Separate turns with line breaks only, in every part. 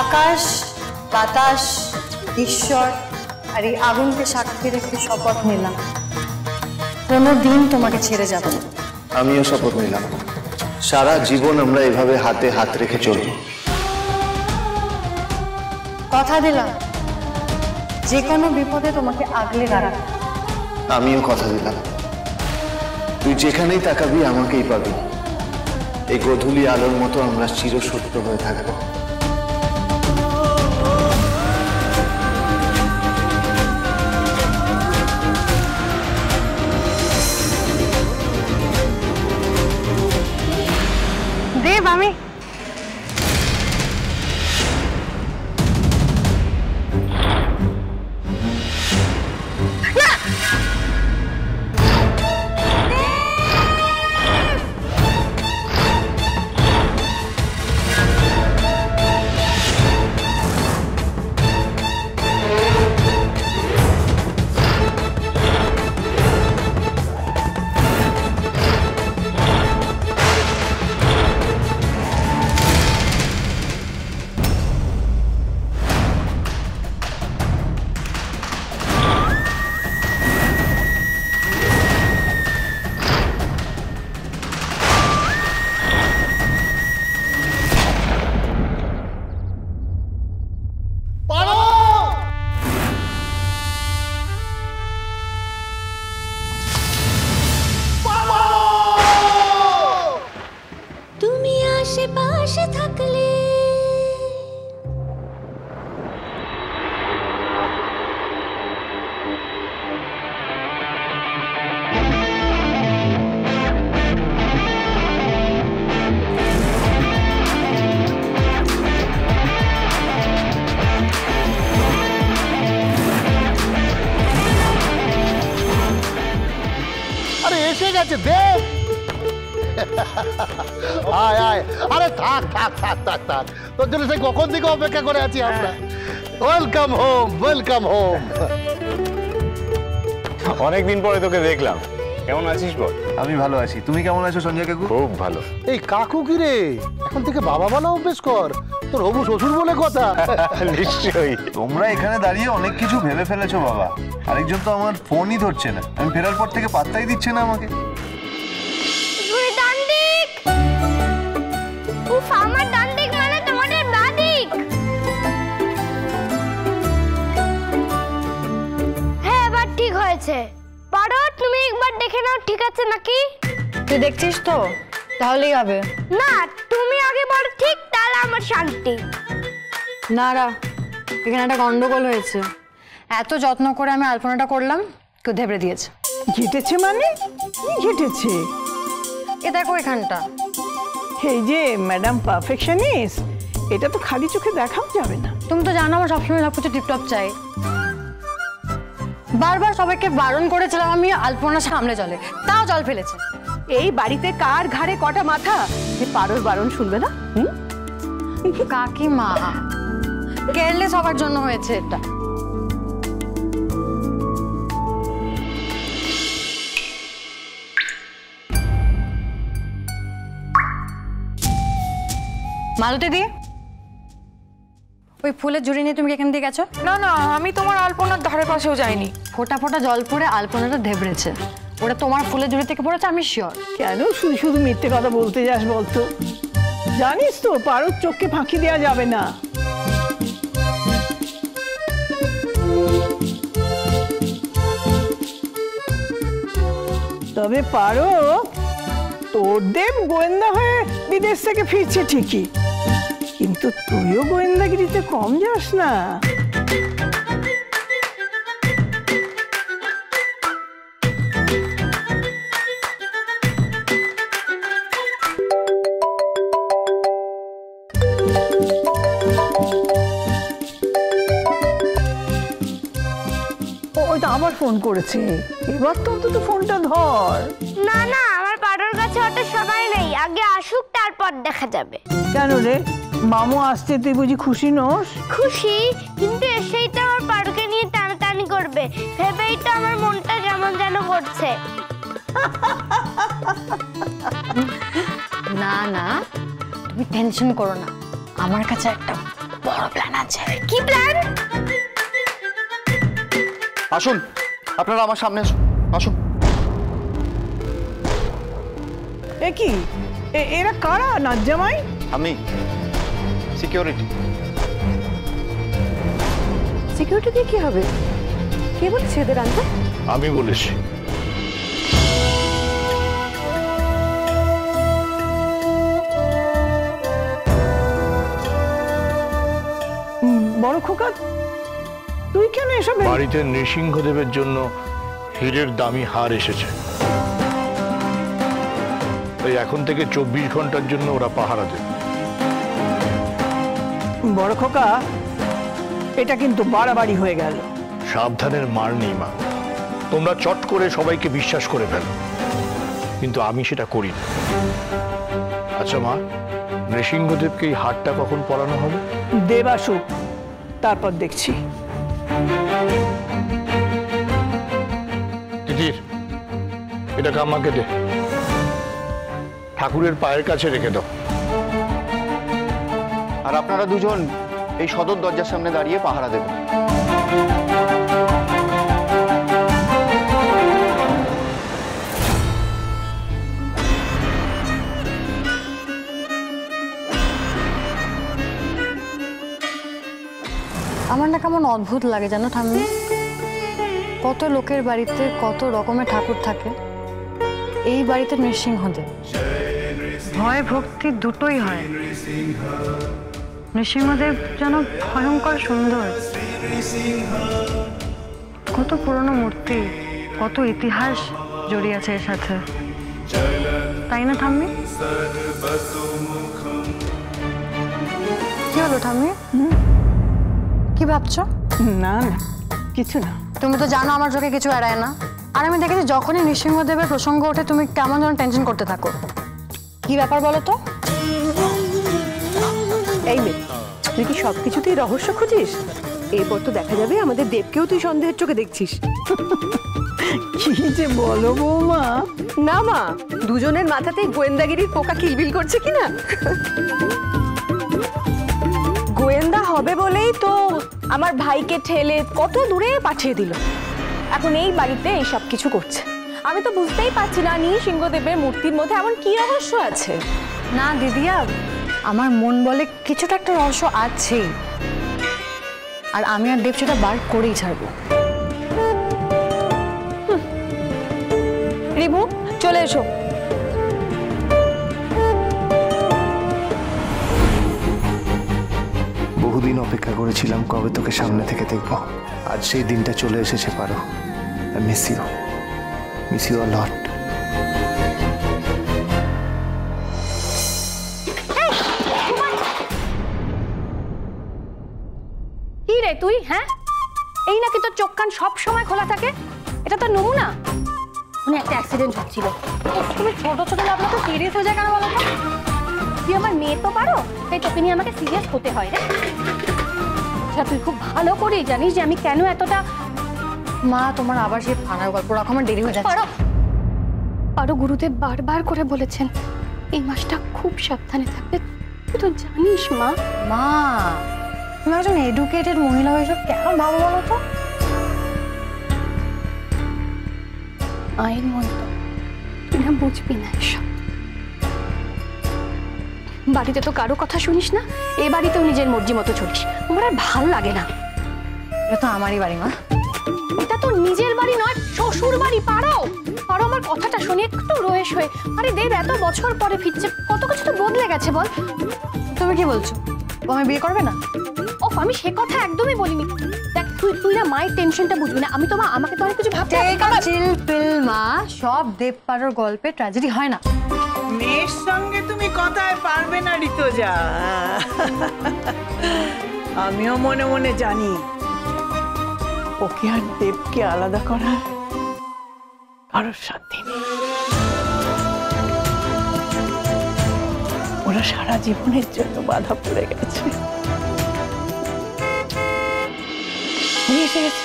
আকাশ, বাতাস, ঈশ্বর আর এই আগুনকে সাক্ষী রেখে শপথ নিলাম, কোনোদিন তোমাকে ছেড়ে যাব না।
আমিও শপথ নিলাম, সারা জীবন আমরা এভাবে হাতে হাত রেখে চলব।
কথা দিলাম, যে কোনো বিপদে তোমাকে আগলে দাঁড়াবো।
আমিও কথা দিলাম, তুই যেখানেই তাকাবি আমাকেই পাবি। এই গোধূলি আলোর মতো আমরা চিরসত্য হয়ে থাকবো।
দেব, আমি
পাশে থাকলে
আরে এসে গেছে দেব। আয় আয়, আরে থাক থাক থাক থাক থাক, তোর জন্য সেই কখন থেকে অপেক্ষা করে আছি আমরা। Welcome home, welcome home.
অনেকদিন পরে তোকে দেখলাম, কেমন আছিস বল?
আমি ভালো আছি, তুমি কেমন আছো সঞ্জয় কাকু?
খুব ভালো।
এই কাকু কি রে, এখন থেকে বাবা বলা অভ্যেস কর, তোর হবু শ্বশুর বলে কথা।
নিশ্চয়ই।
তোমরা এখানে দাঁড়িয়ে অনেক কিছু ভেবে ফেলেছো বাবা। আরেকজন তো আমার ফোনই ধরছে না, আমি ফেরার পর থেকে পাত্তাই দিচ্ছে না আমাকে।
উফ, আমার ডান দিক মানে তোমাদের বাঁ দিক। হ্যাঁ, এবার ঠিক হয়েছে। পারো তুমি একবার দেখে নাও ঠিক আছে নাকি?
তুই দেখছিস তো, তাহলেই হবে।
না, তুমি আগে বলো ঠিক, তাহলে আমার শান্তি।
না রা, এখানে একটা গন্ডগোল হয়েছে। এত যত্ন করে আমি আলপনাটা করলাম, কেউ ধেবড়ে দিয়েছে।
ঘেটেছে মানে কি ঘেটেছে?
এ দেখো এখানটা।
এই যে ম্যাডাম পারফেকশনিস্ট, এটা তো খালি চোখে দেখাও যাবে না।
তুমি তো জানো আমার সবসময় সবকিছু টিপটপ চাই। বারবার সবাইকে বারণ করেছিলাম আমি আলপনা সামলে চলে, তাও জল ফেলেছে।
এই বাড়িতে কার ঘাড়ে কটা মাথা যে পারোর বারণ শুনবে না?
কাকিমা, কেয়ারলেস হবার জন্য হয়েছে এটা। মালতী দি, ওই ফুলের ঝুড়ি নিয়ে তুমি এখান দিয়ে গেছো?
না না, আমি তোমার আলপনার ধারে পাশেও যাইনি।
ফোটা ফোটা জল পড়ে আলপনাটা ধেবড়েছে। ওটা তোমার ফুলের ঝুড়ি থেকে পড়েছে, আমি শিওর।
কেন শুধু শুধু মিথ্যে কথা বলতে যাস বলতো? জানিস তো পারোর চোখকে ফাঁকি দেওয়া যাবে না। তবে পারো, তোর দেব গোয়েন্দা হয়ে বিদেশ থেকে ফিরছে ঠিকই, কিন্তু তুইও গোয়েন্দাগিরিতে কম যাস না। ওইটা আবার ফোন করেছে, এবার তো অন্তত ফোনটা ধর।
না না, আমার পাড়ার কাছে অত সময় নেই, আগে আসুক তারপর দেখা যাবে।
কেন রে, মামু আসতে তুই বুঝি খুশি নোস?
খুশি, কিন্তু এসেই তো আমার পাড়কে নিয়ে টানাটানি করবে, ভেবেই তো আমার মনটা কেমন যেন করছে।
না না, তুমি টেনশন করো না, আমার কাছে একটা
বড় প্ল্যান আছে। কি প্ল্যান?
আসুন, আপনারা আমার সামনে আসুন, আসুন।
এ কি এরা কারা নাজ্জামাই?
আমি সিকিউরিটি।
সিকিউরিটি দিয়ে কি হবে? কে বলেছে এদের আনতে?
আমি বলেছি।
বড় খোকা, তুই কেন এসব?
বাড়িতে নৃসিংহদেবের জন্য হীরের দামি হার এসেছে, তাই এখন থেকে 24 ঘন্টার জন্য ওরা পাহারা দেবে।
বড় খোকা, এটা কিন্তু বাড়াবাড়ি হয়ে গেল।
সাবধানের মার নেই মা, তোমরা চট করে সবাইকে বিশ্বাস করে ফেলো, কিন্তু আমি সেটা করি না। আচ্ছা মা, নৃসিংহদেবকে এই হারটা কখন পরানো হবে?
দেব আসুক, তারপর দেখছি।
তিতির, এটাকে আমাকে দে, ঠাকুরের পায়ের কাছে রেখে দাও।
আর আপনারা দুজন এই সদর দরজার সামনে দাঁড়িয়ে পাহারা দেবেন।
আমার না কেমন অদ্ভুত লাগে জানো ঠাম্মি, কত লোকের বাড়িতে কত রকমের ঠাকুর থাকে, এই বাড়িতে নৃসিংহদেব। ভয় ভক্তি দুটোই হয়। নৃসিংহদেব যেন ভয়ঙ্কর সুন্দর, কত পুরনো মূর্তি, কত ইতিহাস জড়িয়ে আছে এর সাথে, তাই না ঠাম্মি? কি হলো ঠাম্মি, কি ভাবছো?
না না, কিছু না।
তুমি তো জানো আমার চোখে কিছু এড়ায় না, আর আমি দেখেছি যখনই নৃসিংহদেবের প্রসঙ্গ ওঠে তুমি কেমন যেন টেনশন করতে থাকো। কি ব্যাপার বলো তো?
এই মেয়ে, তুই কি সবকিছুতেই রহস্য খুঁজিস? এরপর তো দেখা যাবে আমাদের দেবকেও তুই সন্দেহের চোখে দেখছিস।
কি যে বলো বৌমা।
না মা, দুজনের মাথাতেই গোয়েন্দাগিরির পোকা কিলবিল করছে কিনা। গোয়েন্দা হবে বলেই তো আমার ভাইকে ঠেলে কত দূরে পাঠিয়ে দিল, এখন এই বাড়িতে এই সব কিছু করছে। আমি তো বুঝতেই পারছি না নৃসিংহদেবের মূর্তির মধ্যে এমন কি রহস্য আছে।
না দিদিয়া, আমার মন বলে কিছুটা একটা রহস্য আছে, আর আমি আর দেব সেটা বার করেই ছাড়বো।
রিভু, চলে এসো।
বহুদিন অপেক্ষা করেছিলাম কবে তোকে সামনে থেকে দেখবো, আজ সেই দিনটা চলে এসেছে। পারো, আই মিস ইউ আ লট।
কি রে তুই? হ্যাঁ, এই নাকি তোর চোখ কান সব সময় খোলা থাকে? এটা তো নমুনা। কোনো একটা অ্যাক্সিডেন্ট হচ্ছিল, তুমি ছোট ছোট লাগলো তো সিরিয়াস হয়ে যায় কেন বলো তো? তুই আমার মেয়ে তো পারো, তাই তোকে নিয়ে আমাকে সিরিয়াস হতে হয় রে। আচ্ছা, তুই খুব ভালো করেই জানিস যে আমি কেন এতটা।
মা, তোমার আবার সেই ফানার গল্প রাখো, আমার দেরি হয়ে যাচ্ছে।
পারো গুরুদেব বারবার করে বলেছেন এই মাসটা খুব সাবধানে থাকতে, তুই তো জানিস মা।
মা, তুমি একজন এডুকেটেড মহিলা হয়ে এসব কেন ভাবো বলো তো?
মায়ের মন তো তুই না বুঝবি না এসব। বাড়িতে তো কারো কথা শুনিস না, এ বাড়িতেও নিজের মর্জি মতো চলিস। আমার আর ভাল লাগে না।
এটা তো আমারই বাড়ি মা।
এটা তো নিজের বাড়ি নয়, শ্বশুর বাড়ি। পারো আমার কথাটা শুনে একটু রয়েস হয়ে। আরে দেব এত বছর পরে ফিরছে, কত কিছু তো বদলে গেছে বল।
তুমি কি বলছো? ও আমি বিয়ে করবে না?
ওফ, আমি সে কথা একদমই বলিনি। দেখ, তুই না মায়ের টেনশনটা বুঝবি না। আমি তো মা, আমাকে তো অনেক কিছু ভাবতে হবে।
চিল পিল মা, সব দেব পারোর গল্পে ট্র্যাজেডি হয় না।
মেয়ের সঙ্গে তুমি কথায় পারবে না ঋতুজা। আমিও মনে মনে জানি ওকে আর দেবকে আলাদা করার কারোর সাথে নেই। ওরা সারা জীবনের জন্য বাধা পড়ে গেছে। এসে গেছে।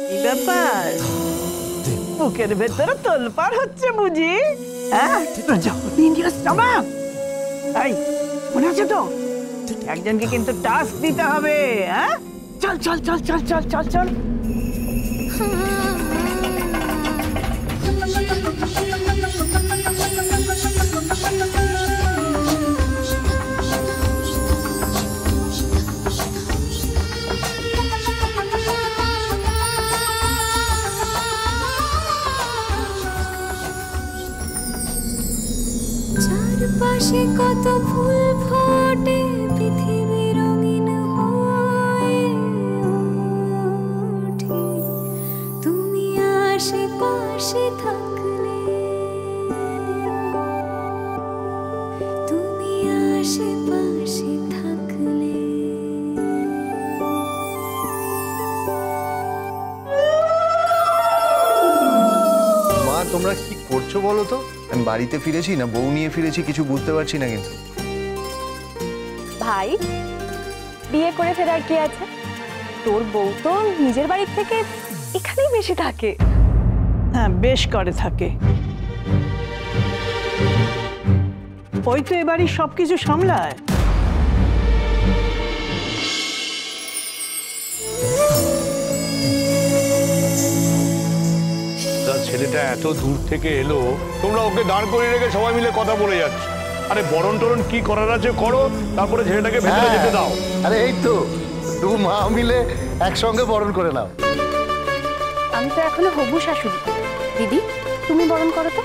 কি ব্যাপার? বুকের ভেতরে তোলপাড় হচ্ছে বুঝি? হ্যাঁ, জবরদস্ত জামা। এই মনে আছে তো, একজনকে কিন্তু টাস্ক দিতে হবে। হ্যাঁ, চল চল চল চল চল চল চল।
চারপাশে কত ফুল ফোটে, পৃথিবী রঙিন হয়ে ওঠে তুমি আশেপাশে থাকলে, তুমি আশেপাশে থাকলে।
মা তোমরা কি করছো বলো তো? আমি বাড়িতে ফিরেছি না বউ নিয়ে ফিরেছি কিছু বুঝতে পারছি না। কিন্তু
ভাই, বিয়ে করে ফেরার কি আছে? তোর বউ তো নিজের বাড়ির থেকে এখানেই বেশি থাকে।
হ্যাঁ, বেশ করে থাকে। ওই তো এবারই সবকিছু সামলায়।
ছেলেটা এত দূর থেকে এলো, তোমরা ওকে দাঁড় করিয়ে রেখে সবাই মিলে কথা বলে যাচ্ছ। আরে বরণ টরণ কি করার আছে করো, তারপরে ছেলেটাকে ভেতরে যেতে দাও।
আরে এই তো দু মা মিলে একসঙ্গে বরণ করে নাও।
আমি তো এখনো হবু শাশুড়ি। দিদি, তুমি বরণ করো তো।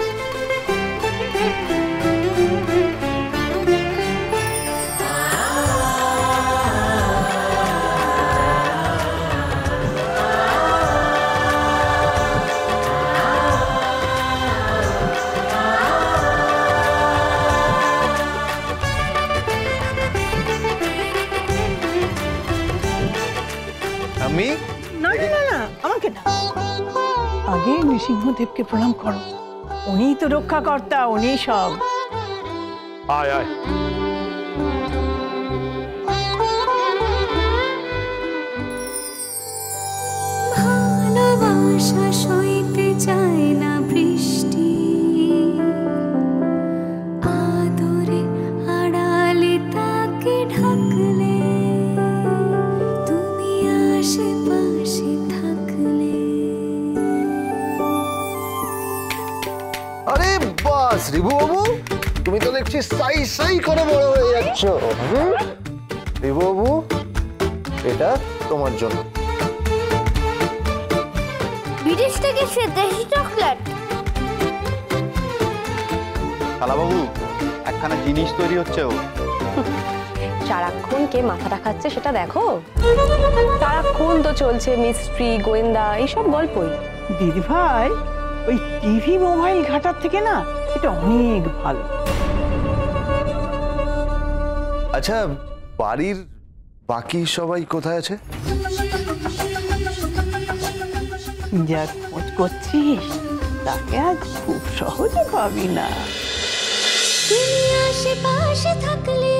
আমি
না না না না, আমাকে না, আগে নৃসিংহদেবকে প্রণাম করো। উনিই তো রক্ষাকর্তা, উনিই সব।
আয় আয়।
ভালোবাসা সইতে চায় না বৃষ্টি, আদরে আড়ালে তাকে ঢাকলে, তুমি আশেপাশে থাকলে।
আরে বাস রিভু বাবু, তুমি তো দেখছি সাই সাই করে বড় হয়ে যাচ্ছ। রিভু বাবু, এটা তোমার জন্য।
বিদেশ থেকে সে দেশি চকলেট।
শালাবাবু, একখানা জিনিস তৈরি হচ্ছে। ও
সারাক্ষণ কে মাথাটা খাচ্ছে সেটা দেখো। সারাক্ষণ তো চলছে মিস্ট্রি, গোয়েন্দা, এইসব গল্পই।
দিদি ভাই, ওই টিভি মোবাইল ঘাটার থেকে না এটা অনেক ভালো।
আচ্ছা, বাড়ির বাকি সবাই কোথায় আছে?
যার খোঁজ করছিস তাকে আজ খুব সহজে পাবি না।
তুমি আশেপাশে থাকলে